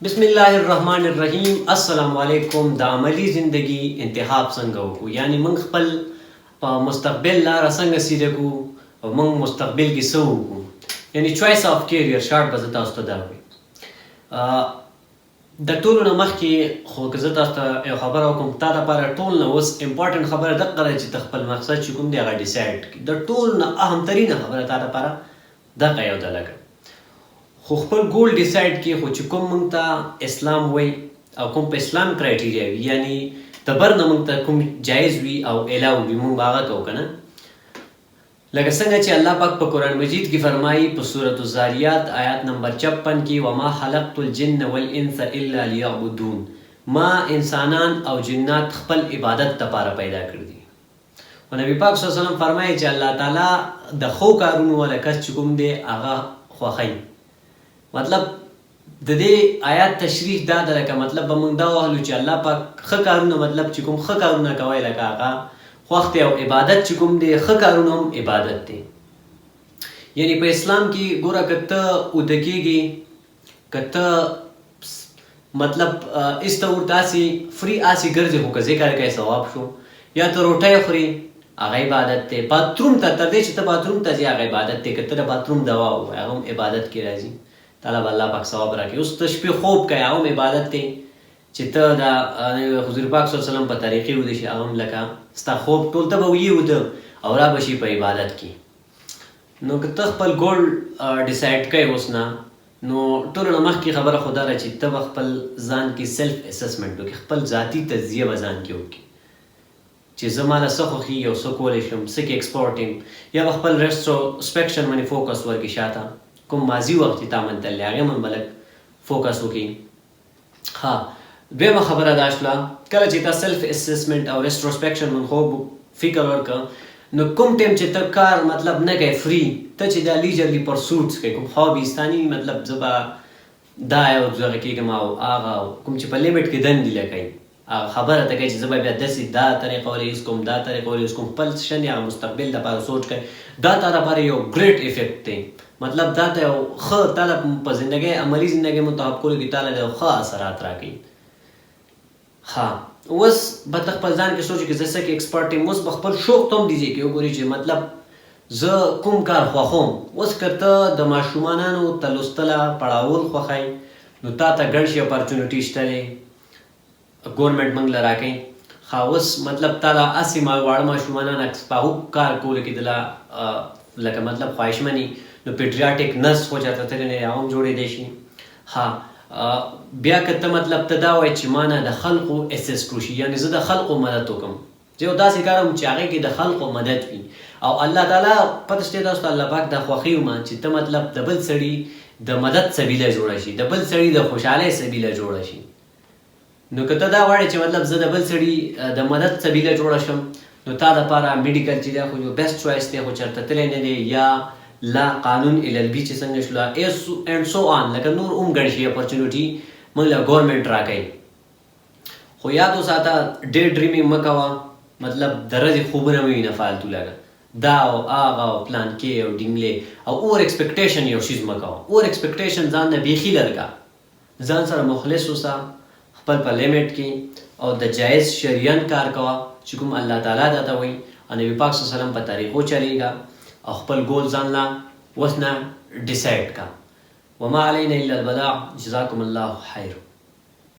بسم الله الرحمن الرحیم. السلام علیکم. د عملی زندگی انتخاب څنګه وکړو، یعنی موږ خپل په مستقبل لاره څنګه سیده کړو او موږ مستقبل کې څه وکړو، یعنی چوایس آف کیریر شارټ به زه تاسو ته دا وایم. د ټولو نه مخکې خو که زه تاسو ته یو خبره وکړم، تا دپاره ټول نه اوس امپارټنټ خبره دغه ده چې ته خپل مقصد چې کوم دی هغه ډیسایډ کړي. د ټولو نه اهمترینه خبره تا دپاره دغه یو ده لکه خو خپل ګول ډیسایډ کړي. خو چې کوم موږ ته اسلام وایي او کوم په اسلام کرایټیریا وي، یعنی د بر نه موږ ته کوم جایز وي او الاو وي، موږ به هغه کوو که نه. لکه څنګه چې الله پاک په قرآن مجید کې فرمایي په سورة الذاریات آیات نمبر 56 کې وما خلقت الجن والانس الا لیعبدون، ما انسانان او جنات خپل عبادت لپاره پیدا کړي دي. او نبی پاک صلی الله علیه وسلم فرمایي چې الله تعالی د ښو کارونو والا کس چې کوم دی هغه خوښوي. مطلب د دې آیات تشریح دا ده، لکه مطلب به موږ دا وهلو چې الله پاک ښه کارونه، مطلب چې کوم ښه کارونه کوئ لکه هغه خوښ دی، او عبادت چې کوم دی ښه کارونه هم عبادت دی. یعنی په اسلام کې ګوره که ته اوده کېږي، که ته مطلب ایسته ورته هسې فري هسې ګرځې خو که ذکر کوې ثواب شو، یا ته روټۍ خورې هغه عبادت دی. باتروم ته تر دې چې ته باتروم ته ځې هغه عبادت دی. که ته د باتروم دوا ووایې هغه هم عبادت کې راځي، تعالی به الله پاک ثواب راکړي. اوس ته شپې خوب کوې هغه هم عبادت دی. چې ته د حضور پاک صلی الله علیه وسلم په طریقې ویده شي هغه هم لکه ستا خوب ټول ته به ویې وده او را به شي په عبادت کې. نو که ته خپل ګول ډیسایډ کوې اوس نه، نو ټولو نه مخکې خبره خو دا ده چې ته به خپل ځان کې سیلف اسسمنټ وکړې، خپل ذاتي تجزیه به ځان کې وکړې چې زه ماله څه خوښېږي او څه کولی شم، څه کې ایکسپورټ یم، یا به خپل ریسپیکشن باندې فوکس ورکړي. شاته کوم ماضي وخت چې تا من تللی هغې من به لږ فوکس وکړي. ها دویمه خبره دا شوله، کله چې تا سیلف اسسمنټ او ریسټروسپیکشن من خوب فکر ورکړه، نو کوم ټایم چې ته کار مطلب نه کوې فری، ته چې دا لیجرلی پرسوټس کوې، کوم هابیز تاني مطلب زه به دا یو دغه کېږم او هغه کوم چې په لیمټ کې دندې لګوي خبره ته کوي چې زه به بیا داسې دا طریقه ولې یوز کوم، دا طریقه ولې یوز کوم، خپل شن یا مستقبل دپاره سوچ کوي. دا تا دپاره یو ګریټ افیکټ دی. مطلب دا ته یو ښه تاله په زندګۍ عملي زندګۍ منتخب کولو کې تاله د یو ښه اثرات راکوي. ها اوس به ته خپل ځان کې سوچې چې زه څه کې ایکسپرټ یم. اوس به خپل شوق ته هم دې ځای کې وګورې چې مطلب زه کوم کار خوښوم. اوس که ته د ماشومانانو ته لوستله پړاول خوښوئ، نو تا ته ګڼ شي اپارچونټي شته دی، ګورمنټ موږ له راکوي. ښه اوس مطلب تا له هسې واړه ماشومانان په هغو کار کولو کې دله لکه مطلب خواهشمني، نو پیټریاټک نس خو چاته تللی نه هغه هم جوړېدی شي. ها بیا که ته مطلب ته دا وایې چې ما نه د خلقو اسسټ وشي، یعنې زه د خلقو مدد وکړم، زه یو داسې کار وم چې هغې کې د خلقو مدد وي، او الله تعالی پته شته تاسو ته الله پاک دا خوښي ومه چې ته مطلب د بل سړي د مدد سبیله جوړه شي، د بل سړي د خوشحالۍ سبیله جوړه شي. نو که ته دا غواړې چې مطلب زه د بل سړي د مدد سبیله جوړه شم، نو تا دپاره میډیکل چې دی خو یو بیسټ چوایس دی، خو چېرته تللی نه دی، یا لا قانون LLB چې څنګه شوله اینډ سو آن، لکه نور هم ګڼ شي اپارچونټي موږ له ګورمنټ راکوي. خو یاد وساته ډیر ډریمینګ مه کوه، مطلب د ورځې خوبونه مه وینه فالتو لګه دا او هغه او پلان کې او ډینګلې او اور ایکسپیکټیشن یو شیز مه کوه. اور ایکسپیکټیشن ځان نه بیخي لرګه، ځان سره مخلص اوسه، خپل په لیمټ کې او د جایز شریعن کار کوه چې کوم الله تعالی درته وایي او نبي پاک صلی الله علیه وسلم په طریقو چلیږه، او خپل ګول ځان لا اوس نه ډیسایډ کا. وما علینا الا البلاغ. جزاکم الله خیر.